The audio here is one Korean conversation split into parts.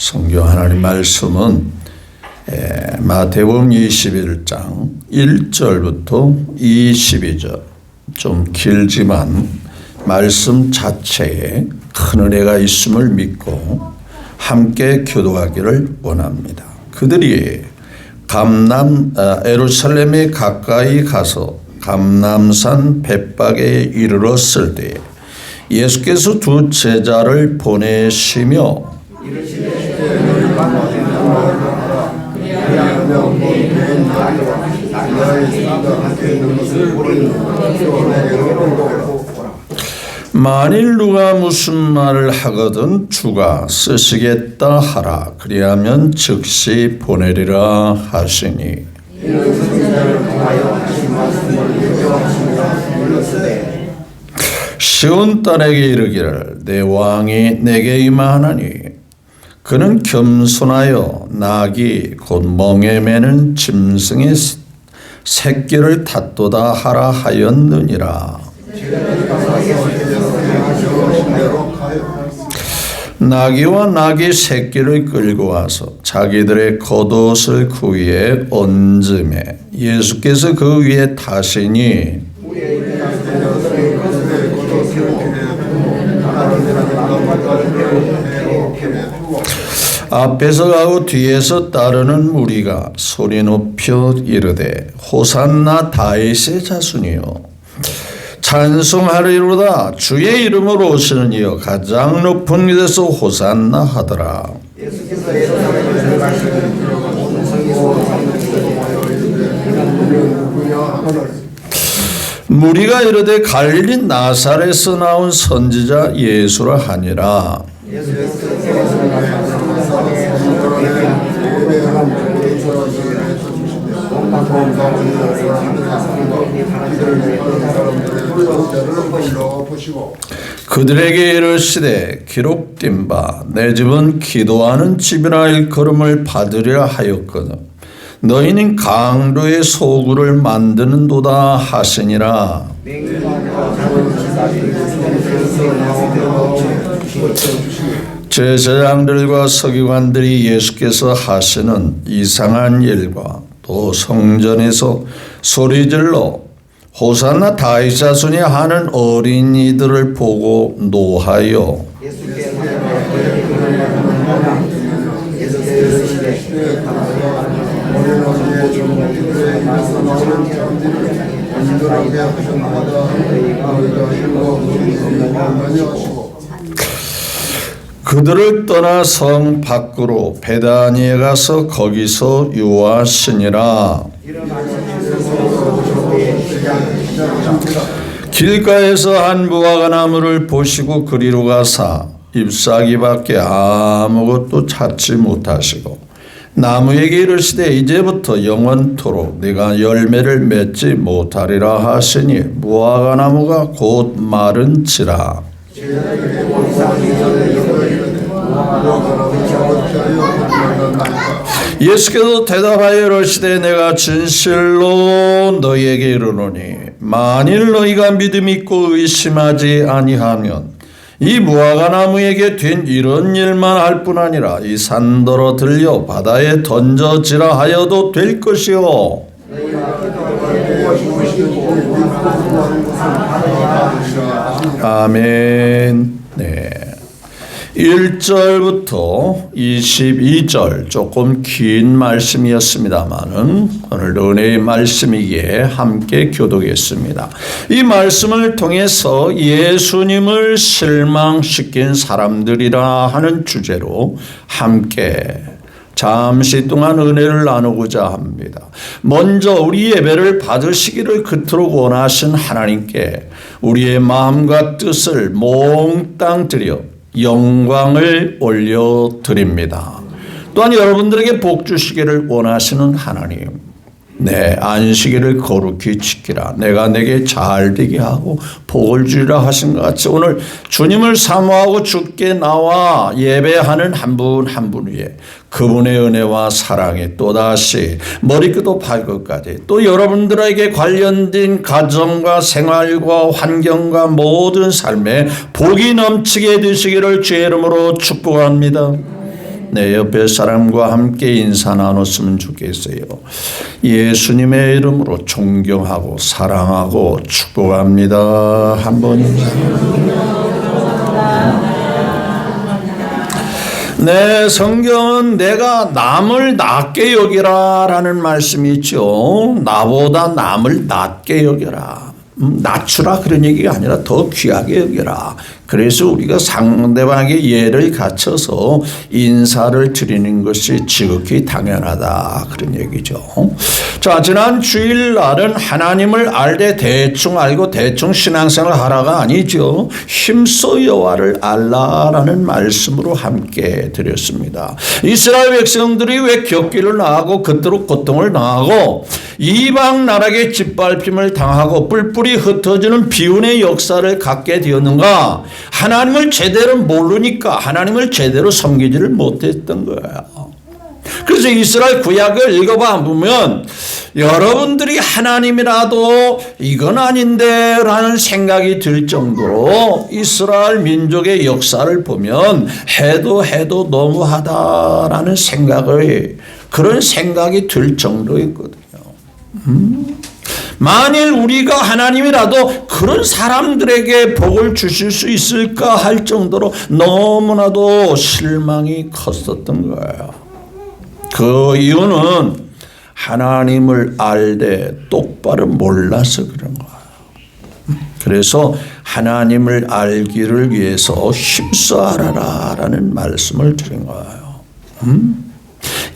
성경 하나님 말씀은 마태복음 21장 1절부터 22절, 좀 길지만 말씀 자체에 큰 은혜가 있음을 믿고 함께 교도하기를 원합니다. 그들이 예루살렘에 가까이 가서 감람산 벳박에 이르렀을 때 예수께서 두 제자를 보내시며 만일 누가 무슨 말을 하거든 주가 쓰시겠다 하라. 그리하면 즉시 보내리라 하시니, 시온 딸에게 이르기를 내 왕이 내게 임하나니 그는 겸손하여 낙이 곧 멍에 매는 짐승의 새끼를 탓도다 하라 하였느니라. 나귀와 나귀 새끼를 끌고 와서 자기들의 겉옷을 그 위에 얹음에 예수께서 그 위에 타시니 앞에서 가고 뒤에서 따르는 무리가 소리 높여 이르되 호산나 다윗의 자손이여 찬송하리로다. 주의 이름으로 오시는 이여 가장 높은 곳에서 호산나 하더라. 무리가 이르되 갈릴리 나사렛에서 나온 선지자 예수라 하니라. 그들에게 이르시되 기록된 바 내 집은 기도하는 집이라 일컬음을 받으리라 하였거든 너희는 강도의 소굴을 만드는도다 하시니라. 제사장들과 서기관들이 예수께서 하시는 이상한 일과 또 성전에서 소리질러 호산나 다윗 자손이 하는 어린이들을 보고 노하여 그들을 떠나 성 밖으로 베다니에 가서 거기서 유하시니라. 길가에서 한 무화과 나무를 보시고 그리로 가사 잎사귀밖에 아무것도 찾지 못하시고 나무에게 이르시되 이제부터 영원토록 네가 열매를 맺지 못하리라 하시니 무화과 나무가 곧 마른지라. 예수께서 대답하여 이르시되 내가 진실로 너희에게 이르노니 만일 너희가 믿음 있고 의심하지 아니하면 이 무화과 나무에게 된 이런 일만 할 뿐 아니라 이 산더러 들려 바다에 던져지라 하여도 될 것이요. 아멘. 네. 1절부터 22절 조금 긴 말씀이었습니다만은 오늘 은혜의 말씀이기에 함께 교독했습니다. 이 말씀을 통해서 예수님을 실망시킨 사람들이라 하는 주제로 함께 잠시 동안 은혜를 나누고자 합니다. 먼저 우리 예배를 받으시기를 그토록 원하신 하나님께 우리의 마음과 뜻을 몽땅 드려 영광을 올려드립니다. 또한 여러분들에게 복 주시기를 원하시는 하나님, 내 안식일을 거룩히 지키라. 내가 내게 잘 되게 하고 복을 주리라 하신 것 같이 오늘 주님을 사모하고 주께 나와 예배하는 한 분 한 분 위에 그분의 은혜와 사랑이 또다시 머리끝부터 발끝까지 또 여러분들에게 관련된 가정과 생활과 환경과 모든 삶에 복이 넘치게 되시기를 주의 이름으로 축복합니다. 내 옆에 사람과 함께 인사 나눴으면 좋겠어요. 예수님의 이름으로 존경하고 사랑하고 축복합니다. 한번 네, 성경은 내가 남을 낮게 여기라 라는 말씀이 있죠. 나보다 남을 낮게 여겨라. 낮추라 그런 얘기가 아니라 더 귀하게 여겨라. 그래서 우리가 상대방에게 예를 갖춰서 인사를 드리는 것이 지극히 당연하다 그런 얘기죠. 자, 지난 주일날은 하나님을 알되 대충 알고 대충 신앙생활 하라가 아니죠. 힘써 여호와를 알라라는 말씀으로 함께 드렸습니다. 이스라엘 백성들이 왜 격기를 나가고 그토록 고통을 당하고 이방 나라에게 짓밟힘을 당하고 뿔뿔이 흩어지는 비운의 역사를 갖게 되었는가? 하나님을 제대로 모르니까 하나님을 제대로 섬기지를 못했던 거예요. 그래서 이스라엘 구약을 읽어봐 보면 여러분들이 하나님이라도 이건 아닌데 라는 생각이 들 정도로 이스라엘 민족의 역사를 보면 해도 너무하다라는 그런 생각이 들 정도였거든요. 만일 우리가 하나님이라도 그런 사람들에게 복을 주실 수 있을까 할 정도로 너무나도 실망이 컸었던 거예요. 그 이유는 하나님을 알되 똑바로 몰라서 그런 거예요. 그래서 하나님을 알기를 위해서 힘써 알아라 라는 말씀을 드린 거예요.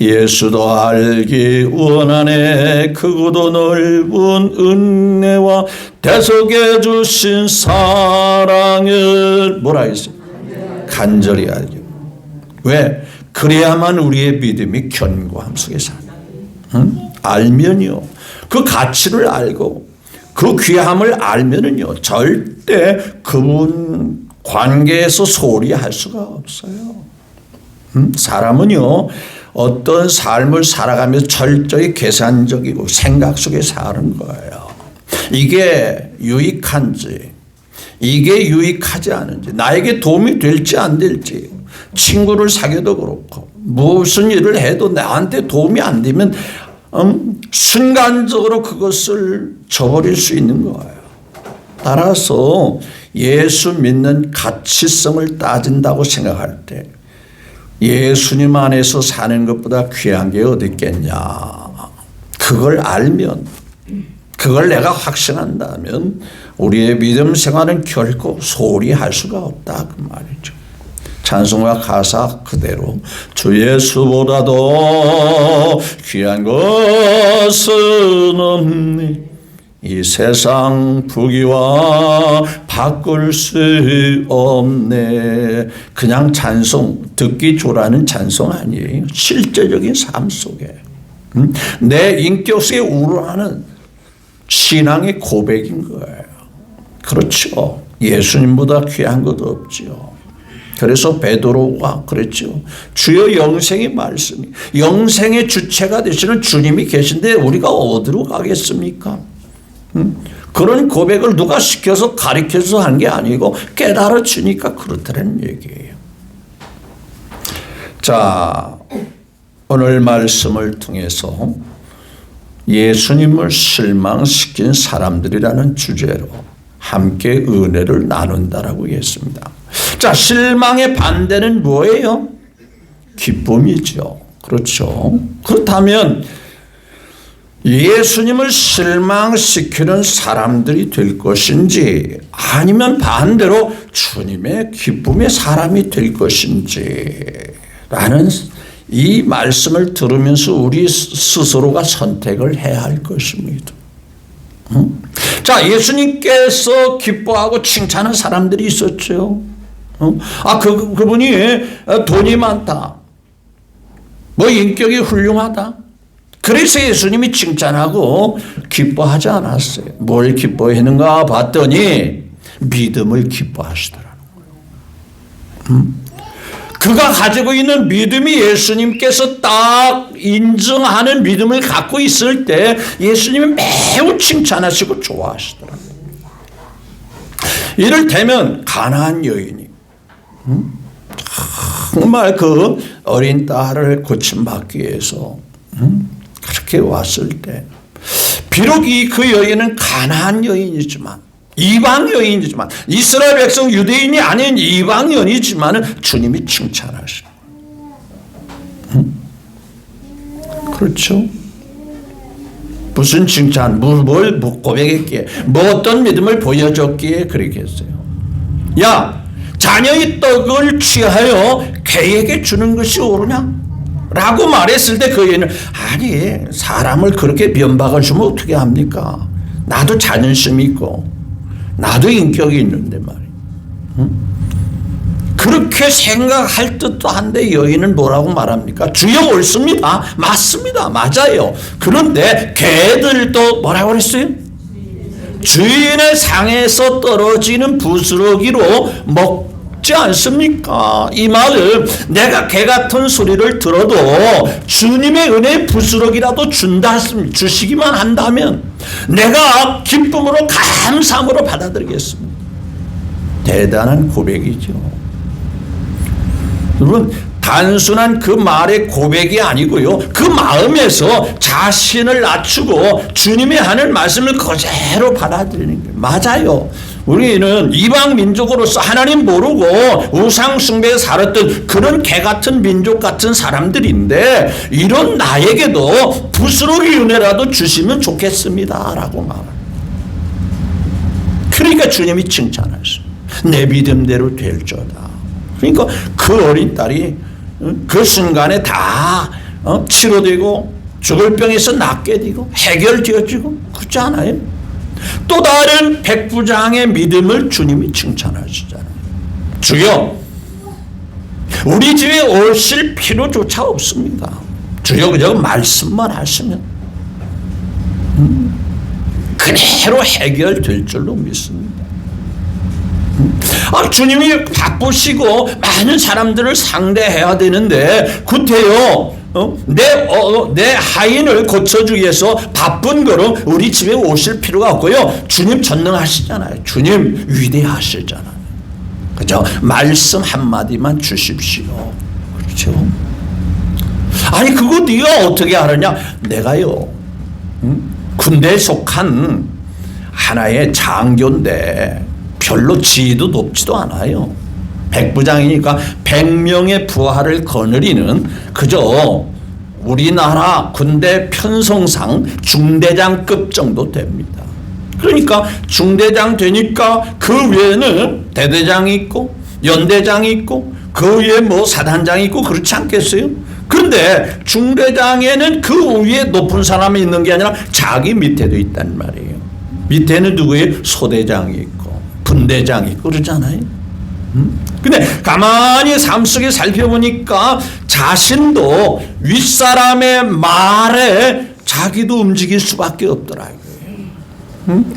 예수도 알기 원하네 크고도 넓은 은혜와 대속해 주신 사랑을 뭐라 했어요? 간절히 알기. 왜? 그래야만 우리의 믿음이 견고함 속에 사는. 알면요. 그 가치를 알고 그 귀함을 알면은요. 절대 그분 관계에서 소홀히 할 수가 없어요. 사람은요. 어떤 삶을 살아가면서 철저히 계산적이고 생각 속에 사는 거예요. 이게 유익한지 이게 유익하지 않은지 나에게 도움이 될지 안 될지 친구를 사귀어도 그렇고 무슨 일을 해도 나한테 도움이 안 되면 순간적으로 그것을 저버릴 수 있는 거예요. 따라서 예수 믿는 가치성을 따진다고 생각할 때 예수님 안에서 사는 것보다 귀한 게 어디 있겠냐. 그걸 알면 그걸 내가 확신한다면 우리의 믿음 생활은 결코 소홀히 할 수가 없다 그 말이죠. 찬송가 가사 그대로 주 예수보다도 귀한 것은 없니 이 세상 부귀와 바꿀 수 없네. 그냥 찬송 듣기 좋라는 찬송 아니에요. 실제적인 삶 속에 내 인격 속에 우러나는 신앙의 고백인 거예요. 그렇죠. 예수님보다 귀한 것도 없죠. 그래서 베드로가 그랬죠. 주여 영생의 말씀이 영생의 주체가 되시는 주님이 계신데 우리가 어디로 가겠습니까? 그런 고백을 누가 시켜서 가르쳐서 한 게 아니고 깨달아 주니까 그렇다는 얘기예요. 자, 오늘 말씀을 통해서 예수님을 실망시킨 사람들이라는 주제로 함께 은혜를 나눈다라고 했습니다. 자, 실망의 반대는 뭐예요? 기쁨이죠. 그렇죠. 그렇다면 예수님을 실망시키는 사람들이 될 것인지 아니면 반대로 주님의 기쁨의 사람이 될 것인지 라는 이 말씀을 들으면서 우리 스스로가 선택을 해야 할 것입니다. 자, 예수님께서 기뻐하고 칭찬한 사람들이 있었죠. 그분이 돈이 많다. 뭐 인격이 훌륭하다. 그래서 예수님이 칭찬하고 기뻐하지 않았어요. 뭘 기뻐했는가 봤더니 믿음을 기뻐하시더라는 거예요. 그가 가지고 있는 믿음이 예수님께서 딱 인정하는 믿음을 갖고 있을 때 예수님이 매우 칭찬하시고 좋아하시더라고요. 이를테면 가나안 여인이 정말 그 어린 딸을 고침받기 위해서 그렇게 왔을 때 비록 그 여인은 가나안 여인이지만 이방 여인이지만 이스라엘 백성 유대인이 아닌 이방 여인이지만 주님이 칭찬하시고 그렇죠? 무슨 칭찬, 뭘 고백했기에, 뭐 어떤 믿음을 보여줬기에 그러겠어요. 야, 자녀의 떡을 취하여 개에게 주는 것이 옳으냐? 라고 말했을 때 그 여인은 아니, 사람을 그렇게 변박을 주면 어떻게 합니까? 나도 자존심이 있고 나도 인격이 있는데 말이에요. 그렇게 생각할 듯도 한데 여인은 뭐라고 말합니까? 주여 옳습니다. 맞습니다. 맞아요. 그런데 개들도 뭐라고 그랬어요? 주인의 상에서 떨어지는 부스러기로 먹지 않습니까? 이 말은 내가 개 같은 소리를 들어도 주님의 은혜의 부스러기라도 주시기만 한다면 내가 기쁨으로 감사함으로 받아들이겠습니다. 대단한 고백이죠. 여러분, 단순한 그 말의 고백이 아니고요, 그 마음에서 자신을 낮추고 주님이 하는 말씀을 그대로 받아들이는 게 맞아요. 우리는 이방 민족으로서 하나님 모르고 우상 숭배에 살았던 그런 개 같은 민족 같은 사람들인데 이런 나에게도 부스러기 은혜라도 주시면 좋겠습니다 라고 말합니다. 그러니까 주님이 칭찬하셨어요. 내 믿음대로 될저다. 그러니까 그 어린 딸이 그 순간에 다 치료되고 죽을 병에서 낫게 되고 해결되어지고 그렇지 않아요? 또 다른 백부장의 믿음을 주님이 칭찬하시잖아요. 주여, 우리 집에 오실 필요조차 없습니다. 주여 그저 말씀만 하시면 그대로 해결될 줄로 믿습니다. 주님이 바쁘시고 많은 사람들을 상대해야 되는데 구태여 내 하인을 고쳐주기 위해서 바쁜 거로 우리 집에 오실 필요가 없고요. 주님 전능하시잖아요. 주님 위대하시잖아요. 그죠? 말씀 한마디만 주십시오. 그렇죠? 아니 그거 네가 어떻게 알았냐? 내가요 군대에 속한 하나의 장교인데 별로 지위도 높지도 않아요. 백부장이니까 100명의 부하를 거느리는 그저 우리나라 군대 편성상 중대장급 정도 됩니다. 그러니까 중대장 되니까 그 위에는 대대장이 있고 연대장이 있고 그 위에 뭐 사단장이 있고 그렇지 않겠어요? 그런데 중대장에는 그 위에 높은 사람이 있는 게 아니라 자기 밑에도 있단 말이에요. 밑에는 누구예요? 소대장이 있고 분대장이 있고 그러잖아요. 근데 가만히 삶 속에 살펴보니까 자신도 윗사람의 말에 자기도 움직일 수밖에 없더라고요.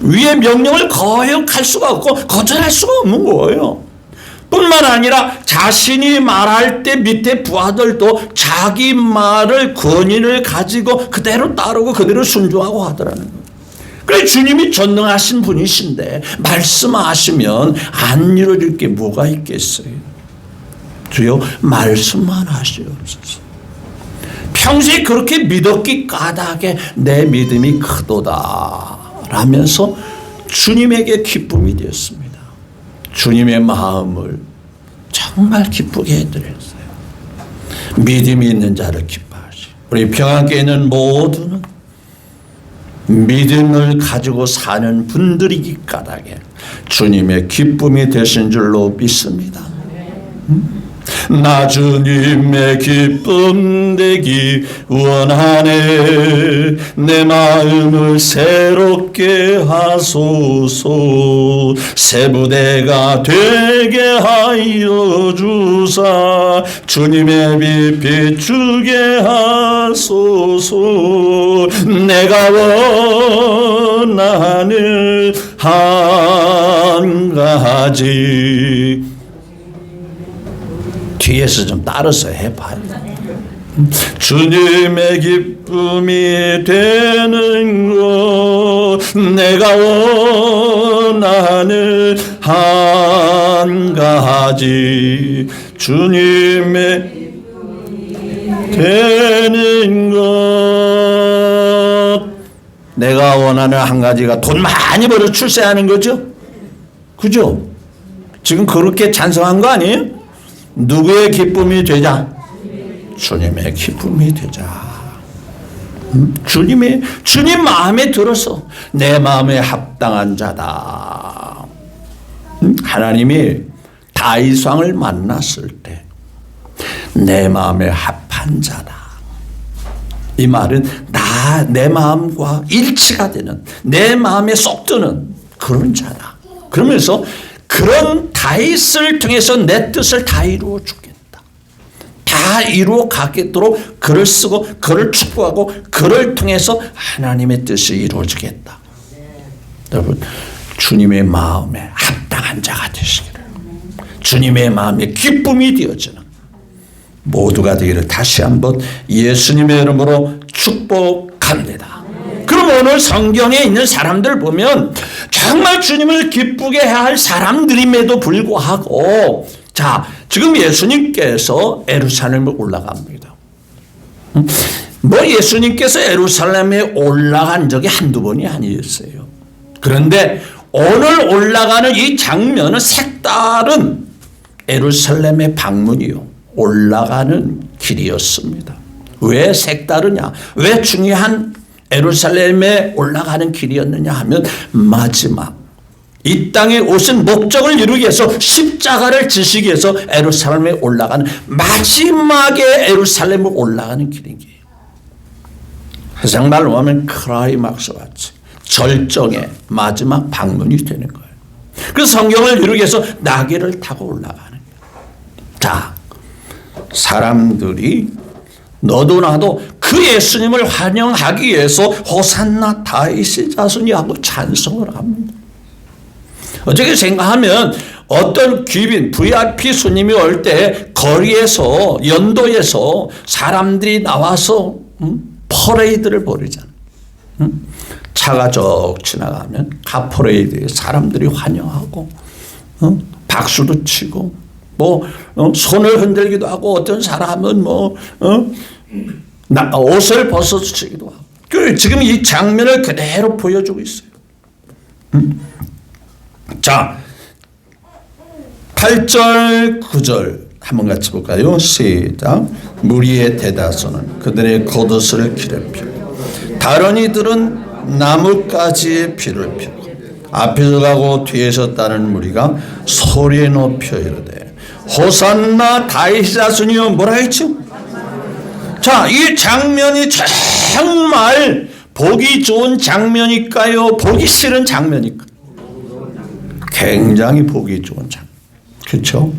위의 명령을 거역할 수가 없고 거절할 수가 없는 거예요. 뿐만 아니라 자신이 말할 때 밑에 부하들도 자기 말을 권위를 가지고 그대로 따르고 그대로 순종하고 하더라는 거예요. 그래 주님이 전능하신 분이신데 말씀하시면 안 이루어질 게 뭐가 있겠어요? 주여 말씀만 하시옵소서. 평소에 그렇게 믿었기 까닭에 내 믿음이 크도다 라면서 주님에게 기쁨이 되었습니다. 주님의 마음을 정말 기쁘게 해드렸어요. 믿음이 있는 자를 기뻐하시. 우리 평안교회 있는 모두는 믿음을 가지고 사는 분들이기 까닭에 주님의 기쁨이 되신 줄로 믿습니다. 나 주님의 기쁨 되기 원하네. 내 마음을 새롭게 하소서. 새 부대가 되게 하여 주사 주님의 빛 비추게 하소서. 내가 원하는 한 가지. 뒤에서 좀 따라서 해봐요. 주님의 기쁨이 되는 것 내가 원하는 한 가지. 주님의 되는 것. 내가 원하는 한 가지가 돈 많이 벌어 출세하는 거죠. 그죠? 지금 그렇게 찬성한 거 아니에요? 누구의 기쁨이 되자? 주님의 기쁨이 되자. 주님 마음에 들어서 내 마음에 합당한 자다. 하나님이 다윗 왕을 만났을 때 내 마음에 합한 자다. 이 말은 내 마음과 일치가 되는, 내 마음에 쏙 드는 그런 자다. 그러면서 그런 다윗을 통해서 내 뜻을 다 이루어 주겠다. 다 이루어 가겠도록 그를 쓰고 그를 축복하고 그를 통해서 하나님의 뜻이 이루어지겠다. 여러분, 주님의 마음에 합당한 자가 되시기를, 주님의 마음에 기쁨이 되어지는 모두가 되기를 다시 한번 예수님의 이름으로 축복합니다. 그럼 오늘 성경에 있는 사람들 보면 정말 주님을 기쁘게 해야 할 사람들임에도 불구하고, 자, 지금 예수님께서 예루살렘에 올라갑니다. 뭐 예수님께서 예루살렘에 올라간 적이 한두 번이 아니었어요. 그런데 오늘 올라가는 이 장면은 색다른 예루살렘의 방문이요, 올라가는 길이었습니다. 왜 색다르냐? 왜 중요한 예루살렘에 올라가는 길이었느냐 하면, 마지막 이 땅에 오신 목적을 이루기 위해서 십자가를 지시기 위해서 예루살렘에 올라가는 마지막에 예루살렘에 올라가는 길인 거예요. 세상 말로 하면 클라이막스 같이 절정의 마지막 방문이 되는 거예요. 그 성경을 이루기 위해서 나귀를 타고 올라가는 거예요. 자, 사람들이 너도 나도 그 예수님을 환영하기 위해서 호산나 다윗의 자손이 하고 찬송을 합니다. 어떻게 생각하면 어떤 귀빈 VIP 손님이 올 때 거리에서 연도에서 사람들이 나와서 퍼레이드를 벌이잖아요. 차가 쭉 지나가면 카퍼레이드에 사람들이 환영하고 박수도 치고 손을 흔들기도 하고, 어떤 사람은 옷을 벗어주기도 하고. 지금 이 장면을 그대로 보여주고 있어요. 자, 8절 9절 한번 같이 볼까요? 시작. 무리의 대다수는 그들의 겉옷을 길에 펴고 다른 이들은 나뭇가지에 피를 펴고 앞에서 가고 뒤에서 따르는 무리가 소리 높여 이르되 호산나 다윗의 자손이여. 뭐라 했죠? 자, 이 장면이 정말 보기 좋은 장면일까요? 보기 싫은 장면일까요? 굉장히 보기 좋은 장면. 그렇죠?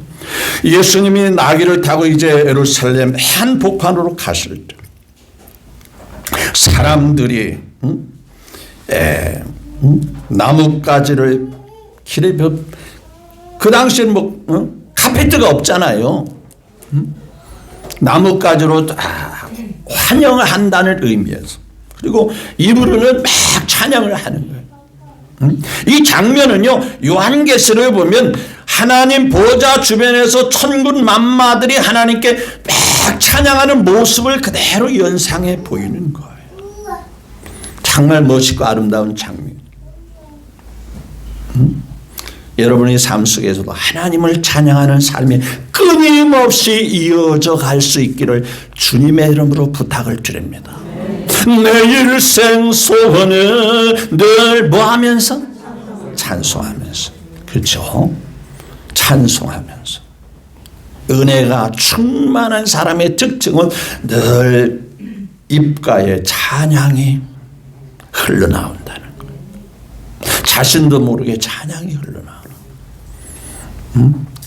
예수님이 나귀를 타고 이제 예루살렘 한복판으로 가실 때 사람들이 나뭇가지를 길에 그 당시에는 카페트가 없잖아요. 나뭇가지로 환영을 한다는 의미에서, 그리고 이브리는 막 찬양을 하는 거예요. 이 장면은요, 요한계시를 보면 하나님 보좌 주변에서 천군 만마들이 하나님께 막 찬양하는 모습을 그대로 연상해 보이는 거예요. 정말 멋있고 아름다운 장면. 여러분의 삶 속에서도 하나님을 찬양하는 삶이 끊임없이 이어져 갈 수 있기를 주님의 이름으로 부탁을 드립니다. 내 일생 소원은 늘 뭐하면서? 찬송하면서. 그렇죠? 찬송하면서. 은혜가 충만한 사람의 특징은 늘 입가에 찬양이 흘러나온다는 거예요. 자신도 모르게 찬양이 흘러나오는.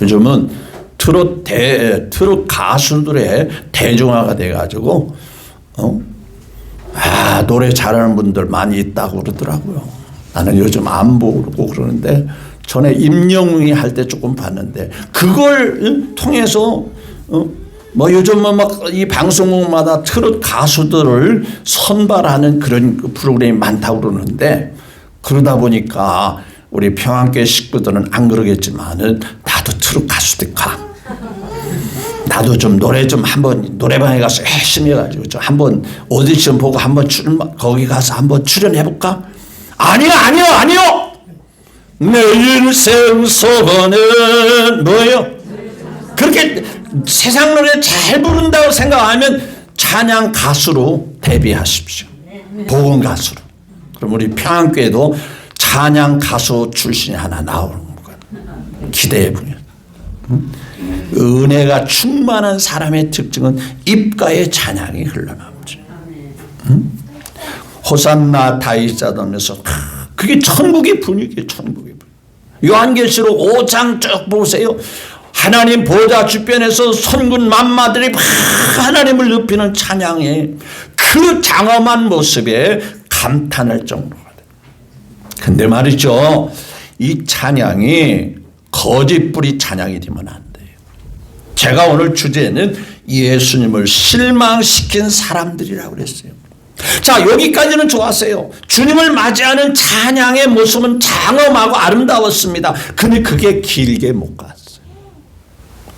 요즘은 트롯 가수들의 대중화가 돼가지고 노래 잘하는 분들 많이 있다고 그러더라고요. 나는 요즘 안 모르고 그러는데 전에 임영웅이 할 때 조금 봤는데, 그걸 통해서 요즘 막 이 방송국마다 트롯 가수들을 선발하는 그런 프로그램이 많다고 그러는데, 그러다 보니까 우리 평안교회 식구들은 안 그러겠지만은 나도 트롯 가수들 가. 나도 좀 노래 좀 한번 노래방에 가서 열심히 해가지고 좀 한번 오디션 보고 한번 거기 가서 한번 출연해볼까? 아니요. 내 인생 소원은 뭐예요? 그렇게 세상 노래 잘 부른다고 생각하면 찬양 가수로 데뷔하십시오. 복음 가수로. 그럼 우리 평안교회도 찬양 가수 출신이 하나 나오는 거예요. 기대해 보면. 은혜가 충만한 사람의 특징은 입가에 찬양이 흘러나오죠. 호산나 다윗자도면서 그게 천국의 분위기예요. 천국의 분위기. 요한계시록 5장 쭉 보세요. 하나님 보좌 주변에서 선군 만마들이 하나님을 높이는 찬양에 그 장엄한 모습에 감탄할 정도가 돼요. 근데 말이죠, 이 찬양이 거짓부리 찬양이 되면 안 돼요. 제가 오늘 주제는 예수님을 실망시킨 사람들이라고 그랬어요. 자, 여기까지는 좋았어요. 주님을 맞이하는 찬양의 모습은 장엄하고 아름다웠습니다. 근데 그게 길게 못 갔어요.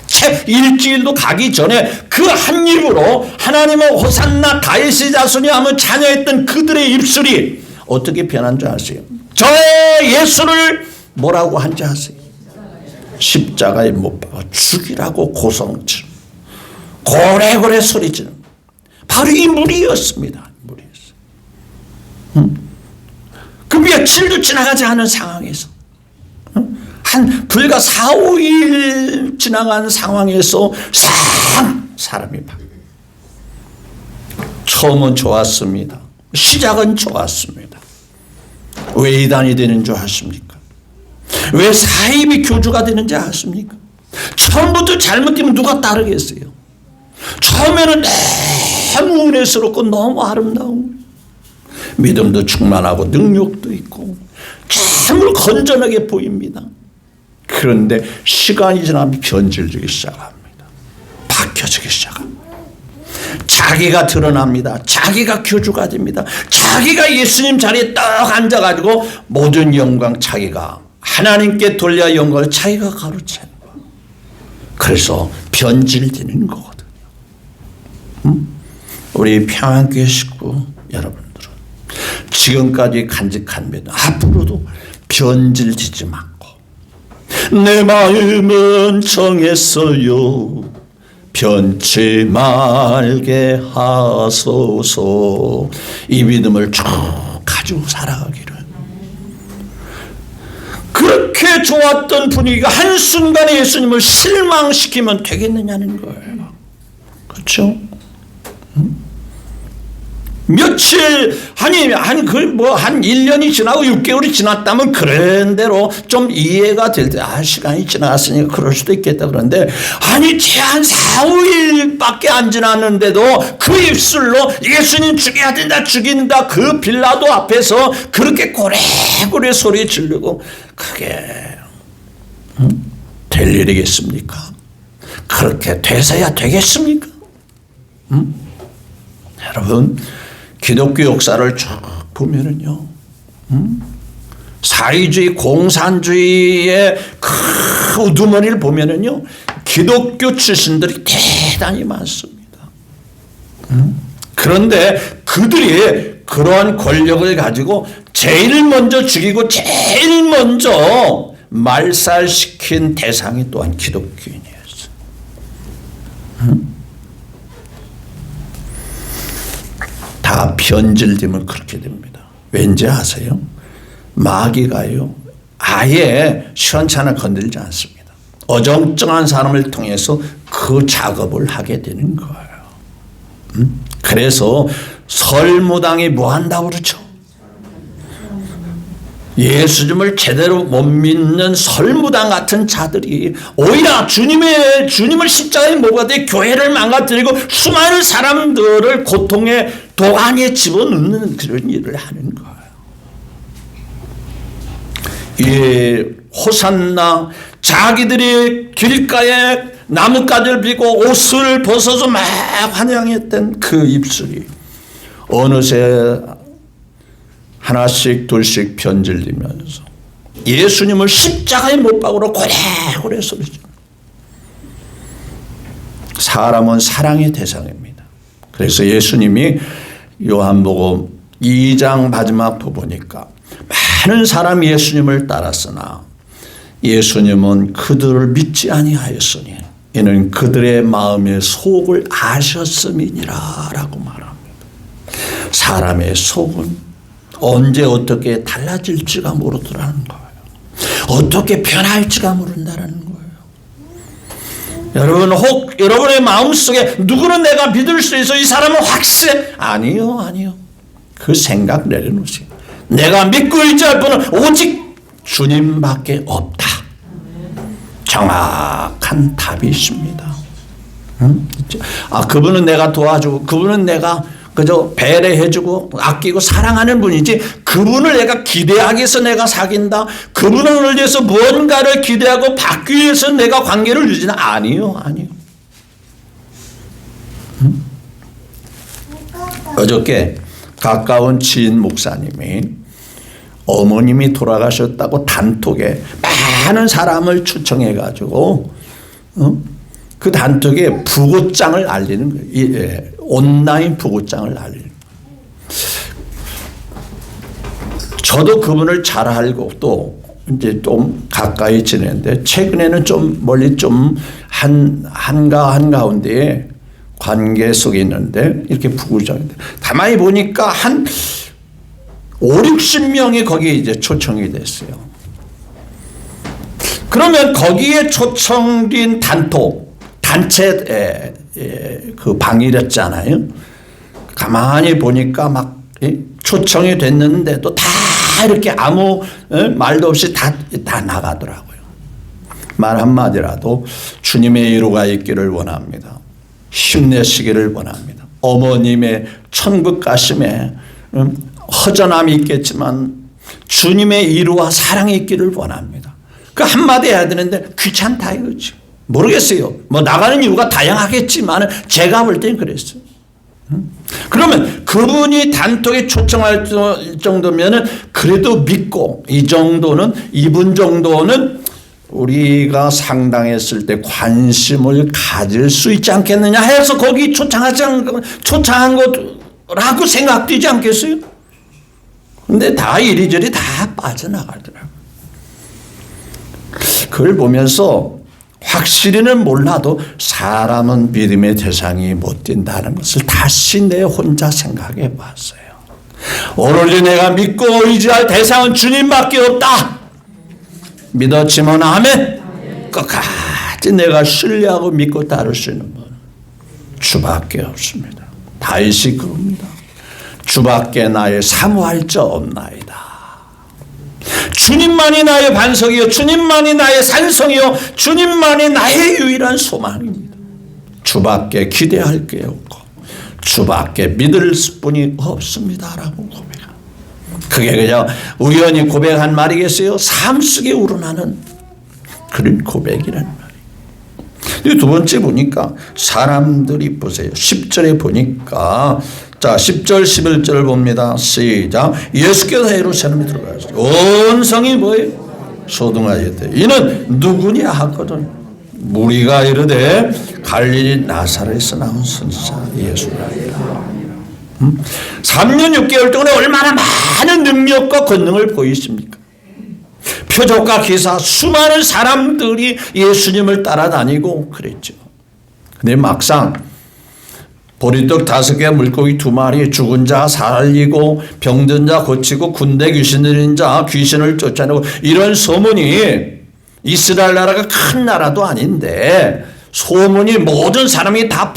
채 일주일도 가기 전에 그 한 입으로 하나님의 호산나 다윗의 자손이 하면 찬양했던 그들의 입술이 어떻게 변한 줄 아세요? 저 예수를 뭐라고 한지 아세요? 십자가에 못 박아 죽이라고 고성치 고래고래 소리지는 바로 이 무리였습니다. 그 며칠도 지나가지 않은 상황에서 한 불과 4, 5일 지나간 상황에서 사람이 바뀌어요. 처음은 좋았습니다. 시작은 좋았습니다. 왜 이단이 되는 줄 아십니까? 왜 사입이 교주가 되는지 아십니까? 처음부터 잘못되면 누가 따르겠어요? 처음에는 너무 은혜스럽고 너무 아름다운 믿음도 충만하고 능력도 있고 정말 건전하게 보입니다. 그런데 시간이 지나면 변질되기 시작합니다. 바뀌어지기 시작합니다. 자기가 드러납니다. 자기가 교주가 됩니다. 자기가 예수님 자리에 딱 앉아가지고 모든 영광 자기가 하나님께 돌려 영광을 자기가 가로채는 거예요. 그래서 변질되는 거거든요. 우리 평안교회 식구 여러분들은 지금까지 간직한 믿음 앞으로도 변질되지 않고 내 마음은 정했어요. 변치 말게 하소서. 이 믿음을 쭉 가지고 살아가기를. 그렇게 좋았던 분위기가 한순간에 예수님을 실망시키면 되겠느냐는 거예요. 그렇죠? 며칠, 한 1년이 지나고 6개월이 지났다면 그런 대로 좀 이해가 될 때, 시간이 지났으니까 그럴 수도 있겠다. 그런데, 한 4, 5일밖에 안 지났는데도 그 입술로 예수님 죽여야 된다, 죽인다, 그 빌라도 앞에서 그렇게 고래고래 소리 지르고, 그게, 될 일이겠습니까? 그렇게 돼서야 되겠습니까? 여러분, 기독교 역사를 쭉 보면은요, 사회주의, 공산주의의 그 우두머리를 보면은요, 기독교 출신들이 대단히 많습니다. 그런데 그들이 그러한 권력을 가지고 제일 먼저 죽이고 제일 먼저 말살시킨 대상이 또한 기독교인이었어요. 다 변질되면 그렇게 됩니다. 왠지 아세요? 마귀가요, 아예 시원찮아 건들지 않습니다. 어정쩡한 사람을 통해서 그 작업을 하게 되는 거예요. 그래서 설무당이 뭐 한다고 그러죠? 예수님을 제대로 못 믿는 설무당 같은 자들이 오히려 주님을 십자가에 못 박되 교회를 망가뜨리고 수많은 사람들을 고통의 도가니에 집어넣는 그런 일을 하는 거예요. 이 호산나, 자기들이 길가에 나뭇가지를 비고 옷을 벗어서 막 환영했던 그 입술이 어느새 하나씩 둘씩 변질되면서 예수님을 십자가에 못 박으러 고래고래 소리죠. 사람은 사랑의 대상입니다. 그래서 예수님이 요한복음 2장 마지막 부분이니까 많은 사람이 예수님을 따랐으나 예수님은 그들을 믿지 아니하였으니 이는 그들의 마음의 속을 아셨음이니라 라고 말합니다. 사람의 속은 언제 어떻게 달라질지가 모르더라는 거예요. 어떻게 변할지가 모른다는 거예요. 여러분, 혹 여러분의 마음속에 누구는 내가 믿을 수 있어, 이 사람은 확실해. 아니요. 그 생각 내려놓으세요. 내가 믿고 의지할 분은 오직 주님밖에 없다. 정확한 답이 있습니다. 그분은 내가 도와주고, 그분은 내가 그저 배려해주고 아끼고 사랑하는 분이지, 그분을 내가 기대하기 위해서 내가 사귄다, 그분을 위해서 무언가를 기대하고 받기 위해서 내가 관계를 유지는 아니요. 어저께 가까운 지인 목사님이 어머님이 돌아가셨다고 단톡에 많은 사람을 초청해가지고 그 단톡에 부고장을 알리는 거예요. 온라인 부고장을 알리는 거예요. 저도 그분을 잘 알고 또 이제 좀 가까이 지내는데 최근에는 좀 멀리 좀 한가운데에 관계 속에 있는데 이렇게 부고장인데 가만히 보니까 한 50-60명이 거기에 이제 초청이 됐어요. 그러면 거기에 초청된 단체 그 방이랬잖아요. 가만히 보니까 막 초청이 됐는데도 다 이렇게 아무 말도 없이 다 나가더라고요. 말 한마디라도 주님의 위로가 있기를 원합니다. 힘내시기를 원합니다. 어머님의 천국 가심에 허전함이 있겠지만 주님의 위로와 사랑이 있기를 원합니다. 그 한마디 해야 되는데 귀찮다 이거지. 모르겠어요. 뭐 나가는 이유가 다양하겠지만 제가 볼 땐 그랬어요. 그러면 그분이 단톡에 초청할 정도면은 그래도 믿고 이 정도는, 이분 정도는 우리가 상당했을 때 관심을 가질 수 있지 않겠느냐 해서 거기 초청한 거라고 생각되지 않겠어요? 근데 다 이리저리 다 빠져나가더라고요. 그걸 보면서 확실히는 몰라도 사람은 믿음의 대상이 못 된다는 것을 다시 내 혼자 생각해 봤어요. 오로지 내가 믿고 의지할 대상은 주님밖에 없다. 믿었지만 아멘. 끝까지 내가 신뢰하고 믿고 따를 수 있는 분은 주밖에 없습니다. 다윗이 그럽니다. 주밖에 나의 사모할 자 없나이다. 주님만이 나의 반석이요, 주님만이 나의 산성이요, 주님만이 나의 유일한 소망입니다. 주밖에 기대할 게 없고 주밖에 믿을 분이 없습니다라고 고백합니다. 그게 그냥 우연히 고백한 말이겠어요? 삶 속에 우러나는 그런 고백이라는 말이에요. 두 번째 보니까 사람들이 보세요. 10절에 보니까 자 10절 11절을 봅니다. 시작. 예수께서 예루살렘에 들어가셨어요. 온 성이 뭐예요? 소동하였대. 이는 누구냐 하거든 무리가 이르되 갈릴리 나사렛에서 나온 선지자 예수라니라. 3년 6개월 동안에 얼마나 많은 능력과 권능을 보이십니까? 표적과 기사, 수많은 사람들이 예수님을 따라다니고 그랬죠. 근데 막상 보리떡 5개, 물고기 2마리, 죽은 자 살리고 병든 자 고치고 군대 귀신 들린 자 귀신을 쫓아내고 이런 소문이, 이스라엘 나라가 큰 나라도 아닌데 소문이 모든 사람이 다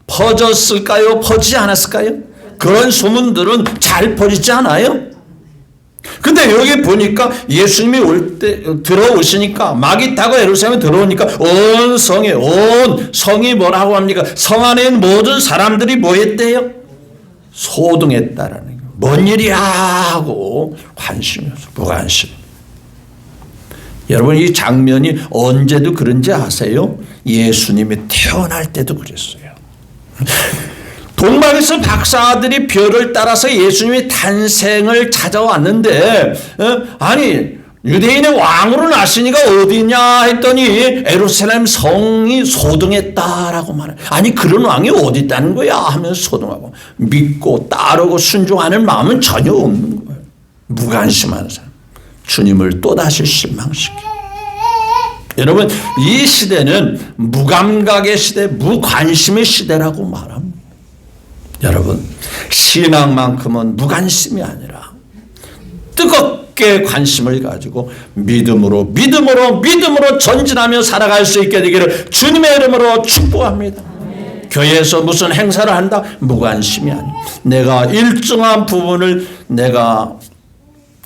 퍼졌을까요? 퍼지지 않았을까요? 그런 소문들은 잘 퍼지지 않아요? 근데 여기 보니까 예수님이 들어오시니까 마귀 타고 예루살렘에 들어오니까 온 성이 뭐라고 합니까? 성 안에 있는 모든 사람들이 뭐 했대요? 소동했다라는 거예요. 뭔 일이야 하고 관심이었어. 무관심. 여러분 이 장면이 언제도 그런지 아세요? 예수님이 태어날 때도 그랬어요. 동방에서 박사들이 별을 따라서 예수님의 탄생을 찾아왔는데 아니 유대인의 왕으로 나시니가 어디 있냐 했더니 예루살렘 성이 소등했다라고 말해. 아니 그런 왕이 어디 있다는 거야 하면서 소등하고 믿고 따르고 순종하는 마음은 전혀 없는 거예요. 무관심한 사람. 주님을 또다시 실망시켜. 여러분 이 시대는 무감각의 시대, 무관심의 시대라고 말합니다. 여러분 신앙만큼은 무관심이 아니라 뜨겁게 관심을 가지고 믿음으로 전진하며 살아갈 수 있게 되기를 주님의 이름으로 축복합니다. 교회에서 무슨 행사를 한다? 무관심이 아니에요. 내가 일정한 부분을 내가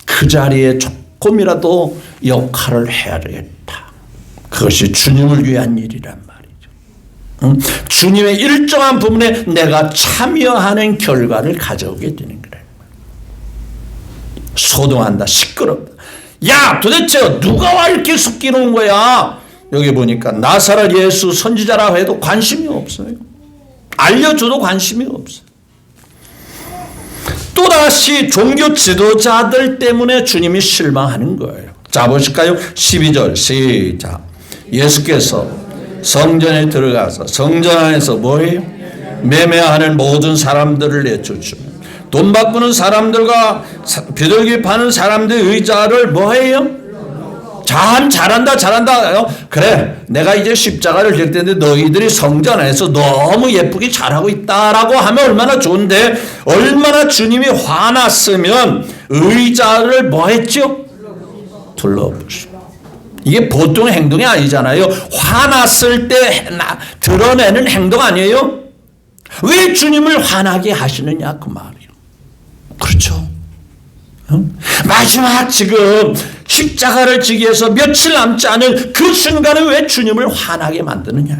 그 자리에 조금이라도 역할을 해야 되겠다. 그것이 주님을 위한 일이란 말이죠. 주님의 일정한 부분에 내가 참여하는 결과를 가져오게 되는 거예요. 소동한다, 시끄럽다. 야 도대체 누가 와 이렇게 섞이는 거야? 여기 보니까 나사렛 예수 선지자라고 해도 관심이 없어요. 알려줘도 관심이 없어요. 또다시 종교 지도자들 때문에 주님이 실망하는 거예요. 자 보실까요? 12절 시작. 예수께서 성전에 들어가서 성전 안에서 뭐해요? 매매하는 모든 사람들을 내쫓으며 돈 바꾸는 사람들과 비둘기 파는 사람들의 의자를 뭐해요? 참 잘한다. 그래 내가 이제 십자가를 질 텐데 너희들이 성전 안에서 너무 예쁘게 잘하고 있다라고 하면 얼마나 좋은데 얼마나 주님이 화났으면 의자를 뭐했죠? 둘러보시고. 이게 보통 행동이 아니잖아요. 화났을 때 드러내는 행동 아니에요? 왜 주님을 화나게 하시느냐 그 말이에요. 그렇죠. 마지막 지금 십자가를 지기 위해서 며칠 남지 않은 그 순간에 왜 주님을 화나게 만드느냐.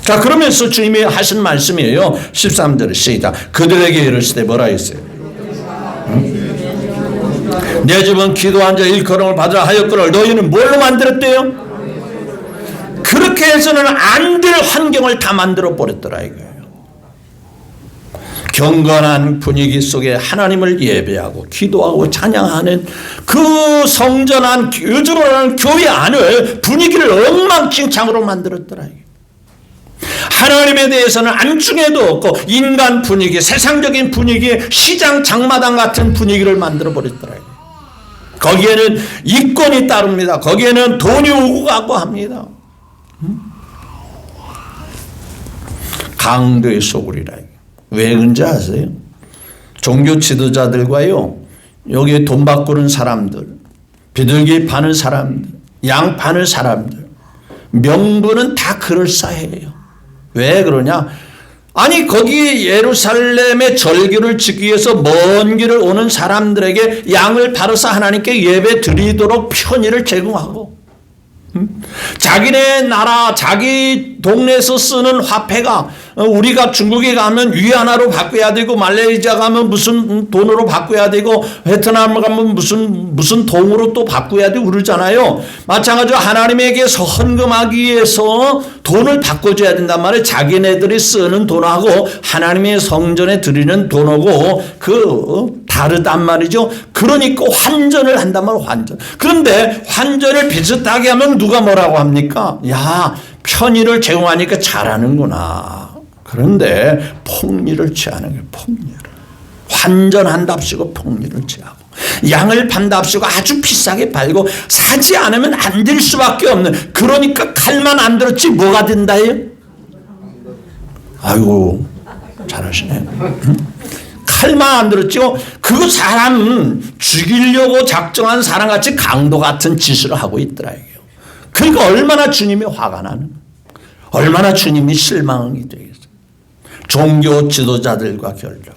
자 그러면서 주님이 하신 말씀이에요. 13절 시작. 그들에게 이르시되 뭐라 했어요? 내 집은 기도한 자 일컬음을 받으라 하였거늘 너희는 뭘로 만들었대요? 그렇게 해서는 안 될 환경을 다 만들어 버렸더라 이거예요. 경건한 분위기 속에 하나님을 예배하고 기도하고 찬양하는 그 성전한 요즘으로 하는 교회 안을 분위기를 엉망진창으로 만들었더라. 하나님에 대해서는 안중에도 없고 인간 분위기, 세상적인 분위기, 시장 장마당 같은 분위기를 만들어 버렸더라. 거기에는 이권이 따릅니다. 거기에는 돈이 오고 가고 합니다. 강도의 소굴이라. 왜 그런지 아세요? 종교 지도자들과요, 여기에 돈 바꾸는 사람들, 비둘기 파는 사람들, 양 파는 사람들, 명분은 다 그럴싸해요. 왜 그러냐? 아니 거기 예루살렘의 절기를 지키기 위해서 먼 길을 오는 사람들에게 양을 팔아서 하나님께 예배 드리도록 편의를 제공하고 자기네 나라 자기 동네에서 쓰는 화폐가 우리가 중국에 가면 위안화로 바꿔야 되고 말레이시아 가면 무슨 돈으로 바꿔야 되고 베트남 가면 무슨 돈으로 또 바꿔야 되고 그러잖아요. 마찬가지로 하나님에게 헌금하기 위해서 돈을 바꿔줘야 된단 말이에요. 자기네들이 쓰는 돈하고 하나님의 성전에 드리는 돈하고 그 다르단 말이죠. 그러니까 환전을 한단 말이에요. 환전. 그런데 환전을 비슷하게 하면 누가 뭐라고 합니까? 야 편의를 제공하니까 잘하는구나. 그런데 폭리를 취하는 거예요. 폭리를. 환전한답시고 폭리를 취하고 양을 판답시고 아주 비싸게 팔고 사지 않으면 안 될 수밖에 없는. 그러니까 칼만 안 들었지 뭐가 된다예요? 아이고 잘하시네. 칼만 안 들었죠. 그 사람 죽이려고 작정한 사람같이 강도 같은 짓을 하고 있더라. 그러니까 얼마나 주님이 화가 나는, 얼마나 주님이 실망이 되겠어요. 종교 지도자들과 결정해서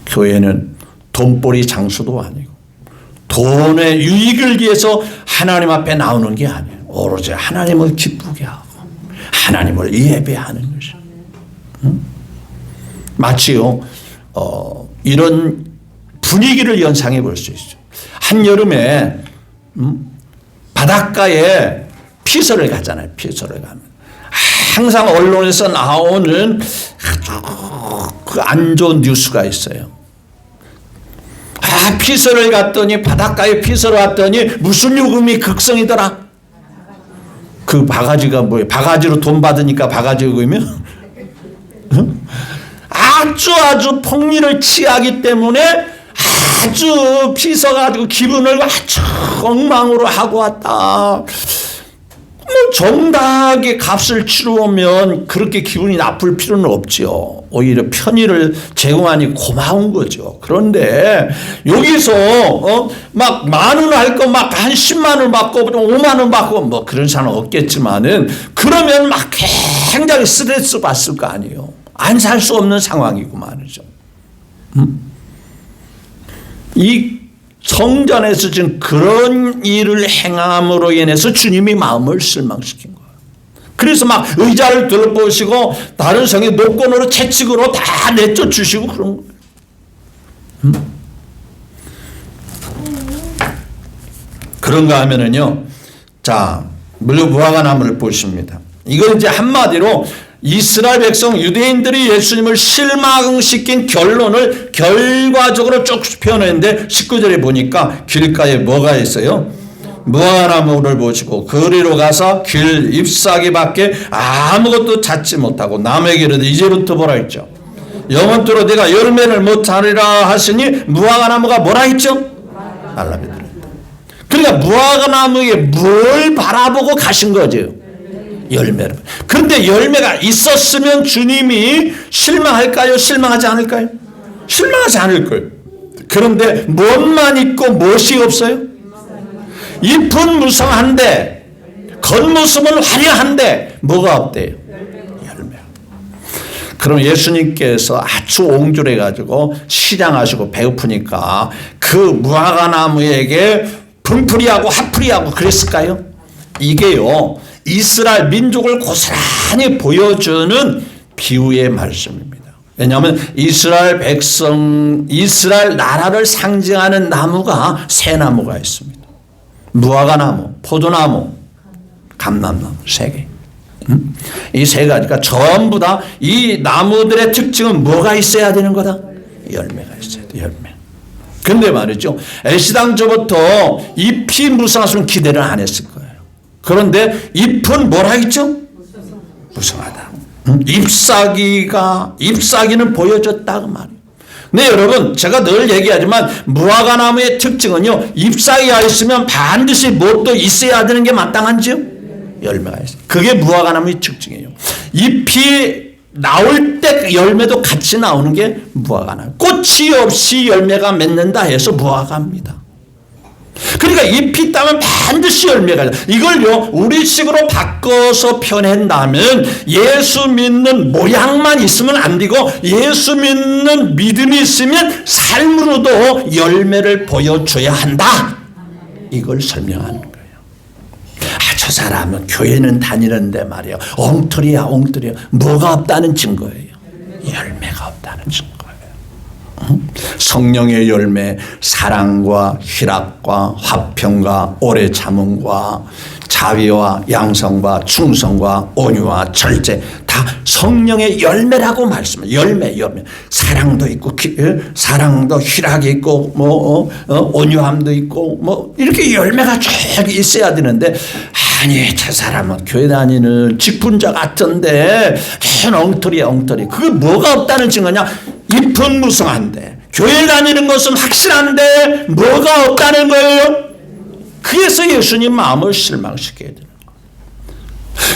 교회는 돈벌이 장수도 아니고 돈의 유익을 위해서 하나님 앞에 나오는 게 아니에요. 오로지 하나님을 기쁘게 하고 하나님을 예배하는 것이에요. 마치요 이런 분위기를 연상해 볼 수 있어요. 한여름에 바닷가에 피서를 가잖아요. 피서를 가면 항상 언론에서 나오는 그 안 좋은 뉴스가 있어요. 피서를 갔더니 바닷가에 피서를 왔더니 무슨 요금이 극성이더라? 그 바가지가 뭐예요? 바가지로 돈 받으니까 바가지 요금이면 아주 폭리를 취하기 때문에 아주 피서가지고 기분을 아주 엉망으로 하고 왔다. 정당하게 값을 치르면 그렇게 기분이 나쁠 필요는 없죠. 오히려 편의를 제공하니 고마운 거죠. 그런데 여기서 막 10,000원 할 거 막 한 10만 원 받고 5만 원 받고 뭐 그런 사람 없겠지만은 그러면 막 굉장히 스트레스 받을 거 아니에요. 안 살 수 없는 상황이고 말이죠. 이 성전에서 지금 그런 일을 행함으로 인해서 주님이 마음을 실망시킨 거예요. 그래서 막 의자를 들어보시고 다른 성의 노건으로 채찍으로 다 내쫓으시고 그런 거예요. 그런가 하면은요, 자, 물론 무화과나무를 보십니다. 이건 이제 한마디로 이스라엘 백성 유대인들이 예수님을 실망시킨 결론을 결과적으로 쭉 표현했는데 19절에 보니까 길가에 뭐가 있어요? 무화과나무를 보시고 거리로 가서 길 잎사귀밖에 아무것도 찾지 못하고 남에게 이르되 이제부터 보라 했죠. 영원토록 네가 열매를 못하리라 하시니 무화과나무가 뭐라 했죠? 말라비더라. 그러니까 무화과나무에 뭘 바라보고 가신 거죠? 열매를. 그런데 열매가 있었으면 주님이 실망할까요? 실망하지 않을까요? 실망하지 않을 거예요. 그런데 무엇만 있고 무엇이 없어요? 잎은 무성한데 겉모습은 화려한데 뭐가 없대요? 열매. 그럼 예수님께서 아주 옹졸해 가지고 시장하시고 배고프니까 그 무화과나무에게 분풀이하고 핫풀이하고 그랬을까요? 이게요, 이스라엘 민족을 고스란히 보여주는 비유의 말씀입니다. 왜냐하면 이스라엘 백성, 이스라엘 나라를 상징하는 나무가 세 나무가 있습니다. 무화과나무, 포도나무, 감람나무 세 개. 이 세 가지가 전부 다 이 나무들의 특징은 뭐가 있어야 되는 거다? 열매가 있어야 돼, 열매. 근데 말이죠, 애시당초부터 잎이 무성했으면 기대를 안 했을 거예요. 그런데 잎은 뭐라 했죠? 무성하다. 잎사귀는 보여줬다 그 말이에요. 네, 여러분, 제가 늘 얘기하지만 무화과나무의 특징은요, 잎사귀가 있으면 반드시 뭣도 있어야 되는 게 마땅한지요? 열매가 있어요. 그게 무화과나무의 특징이에요. 잎이 나올 때 열매도 같이 나오는 게 무화과나무. 꽃이 없이 열매가 맺는다 해서 무화과입니다. 그러니까 잎이 있다면 반드시 열매가 있다. 이걸요, 우리식으로 바꿔서 표현한다면 예수 믿는 모양만 있으면 안 되고 예수 믿는 믿음이 있으면 삶으로도 열매를 보여줘야 한다. 이걸 설명하는 거예요. 저 사람은 교회는 다니는데 말이에요, 엉터리야 엉터리야. 뭐가 없다는 증거예요? 열매가 없다는 증거예요. 성령의 열매, 사랑과 희락과 화평과 오래 참음과 자비와 양성과 충성과 온유와 절제, 다 성령의 열매라고 말씀해요. 열매. 사랑도 있고 사랑도 희락이 있고 온유함도 있고 이렇게 열매가 쭉 있어야 되는데, 아니 저 사람은 교회 다니는 직분자 같은데 엉터리야 엉터리. 그게 뭐가 없다는 증거냐? 잎은 무성한데 교회 다니는 것은 확실한데 뭐가 없다는 거예요? 그래서 예수님 마음을 실망시켜야 되는 거예요.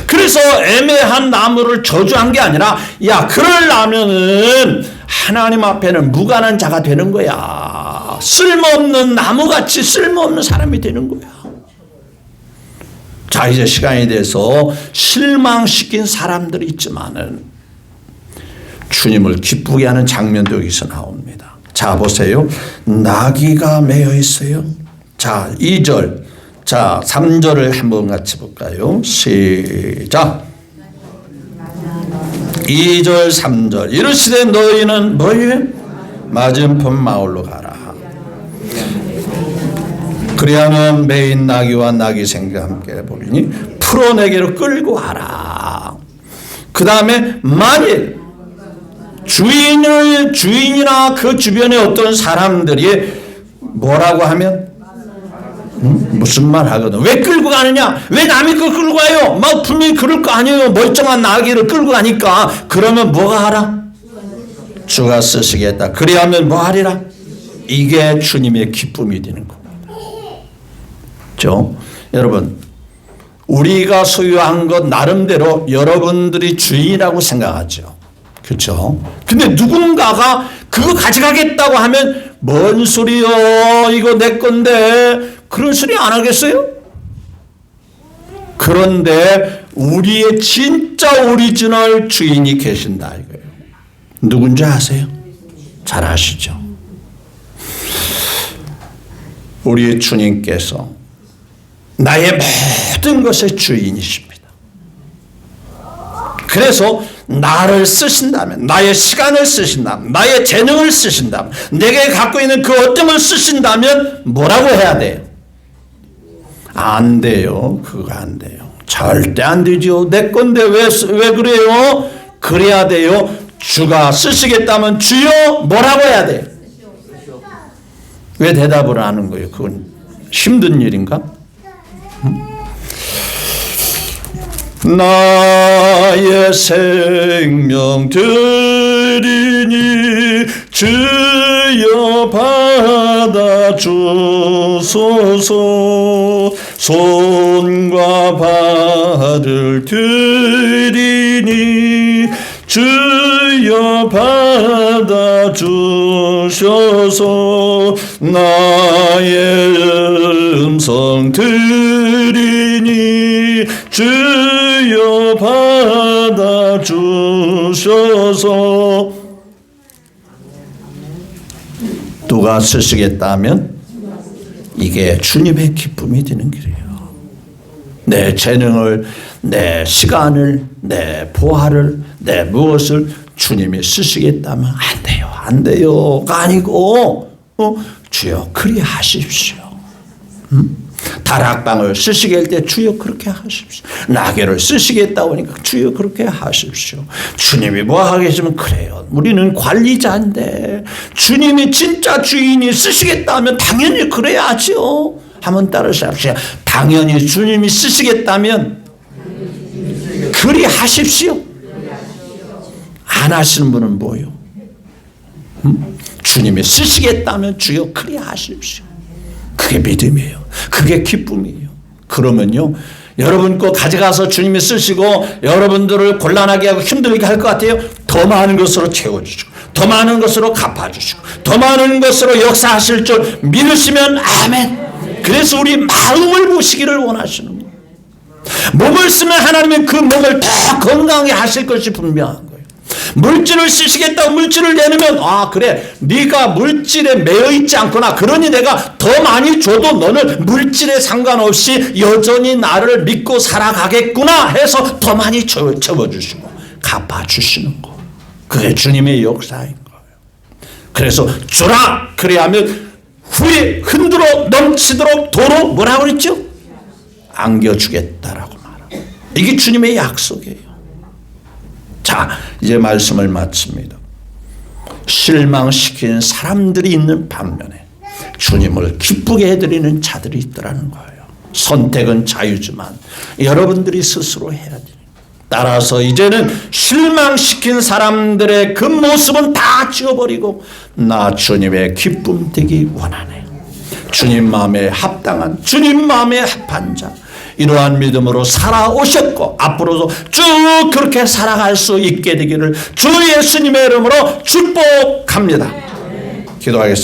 그래서 애매한 나무를 저주한 게 아니라, 야, 그러려면은 하나님 앞에는 무관한 자가 되는 거야. 쓸모없는 나무같이 쓸모없는 사람이 되는 거야. 자, 이제 시간이 돼서 실망시킨 사람들이 있지만은 주님을 기쁘게 하는 장면도 여기서 나옵니다. 자, 보세요. 나귀가 매여 있어요. 자, 2절. 자, 3절을 한번 같이 볼까요? 시작. 2절, 3절. 이르시되 너희는 뭐예요? 맞은편 마을로 가라. 그리하면 매인 나귀와 나귀 생과 함께 보리니 풀어내게로 끌고 가라. 그 다음에 만일 주인이나 그 주변에 어떤 사람들이 뭐라고 하면? 무슨 말 하거든. 왜 끌고 가느냐? 왜 남이 거 끌고 가요? 막 분명히 그럴 거 아니에요. 멀쩡한 나귀를 끌고 가니까. 그러면 뭐가 하라? 주가 쓰시겠다. 그리하면 뭐 하리라? 이게 주님의 기쁨이 되는 겁니다. 여러분, 우리가 소유한 것 나름대로 여러분들이 주인이라고 생각하죠. 그렇죠? 근데 누군가가 그거 가져가겠다고 하면 뭔 소리요? 이거 내 건데. 그런 소리 안 하겠어요? 그런데 우리의 진짜 오리지널 주인이 계신다 이거예요. 누군지 아세요? 잘 아시죠? 우리의 주님께서 나의 모든 것의 주인이십니다. 그래서 나를 쓰신다면, 나의 시간을 쓰신다면, 나의 재능을 쓰신다면, 내게 갖고 있는 그 어떤 걸 쓰신다면 뭐라고 해야 돼요? 안 돼요. 그거 안 돼요. 절대 안 되죠. 내 건데 왜 그래요? 그래야 돼요. 주가 쓰시겠다면 주여 뭐라고 해야 돼요? 왜 대답을 안 하는 거예요? 그건 힘든 일인가? 나의 생명 드리니 주여 받아주소서. 손과 발을 드리니 주여 받아주소서. 나의 음성 드리니 주여 받아주소서. 누가 쓰시겠다면 이게 주님의 기쁨이 되는 길이에요. 내 재능을, 내 시간을, 내 보화를, 내 무엇을 주님이 쓰시겠다면 안 돼요. 안 돼요가 아니고 주여 그리 하십시오. 다락방을 쓰시게 할 때 주여 그렇게 하십시오. 나귀를 쓰시겠다고 하니까 주여 그렇게 하십시오. 주님이 뭐 하겠으면 그래요. 우리는 관리자인데 주님이 진짜 주인이 쓰시겠다면 당연히 그래야죠. 한번 따라하십시오. 당연히 주님이 쓰시겠다면 그리 하십시오. 안 하시는 분은 뭐요? 주님이 쓰시겠다면 주여 그리 하십시오. 그게 믿음이에요. 그게 기쁨이에요. 그러면요, 여러분 거 가져가서 주님이 쓰시고 여러분들을 곤란하게 하고 힘들게 할 것 같아요? 더 많은 것으로 채워주시고 더 많은 것으로 갚아주시고 더 많은 것으로 역사하실 줄 믿으시면 아멘. 그래서 우리 마음을 보시기를 원하시는 거예요. 몸을 쓰면 하나님은 그 몸을 더 건강하게 하실 것이 분명한 거예요. 물질을 쓰시겠다고 물질을 내놓으면 그래 네가 물질에 매여 있지 않구나. 그러니 내가 더 많이 줘도 너는 물질에 상관없이 여전히 나를 믿고 살아가겠구나 해서 더 많이 접어주시고 갚아주시는 거. 그게 주님의 역사인 거예요. 그래서 주라 그래야하면 후에 흔들어 넘치도록 도로 뭐라고 그랬죠? 안겨주겠다라고 말합니다. 이게 주님의 약속이에요. 자, 이제 말씀을 마칩니다. 실망시킨 사람들이 있는 반면에 주님을 기쁘게 해드리는 자들이 있더라는 거예요. 선택은 자유지만 여러분들이 스스로 해야 돼요. 따라서 이제는 실망시킨 사람들의 그 모습은 다 지워버리고 나 주님의 기쁨 되기 원하네요. 주님 마음에 합당한, 주님 마음에 합한 자, 이러한 믿음으로 살아오셨고 앞으로도 쭉 그렇게 살아갈 수 있게 되기를 주 예수님의 이름으로 축복합니다. 기도하겠습니다.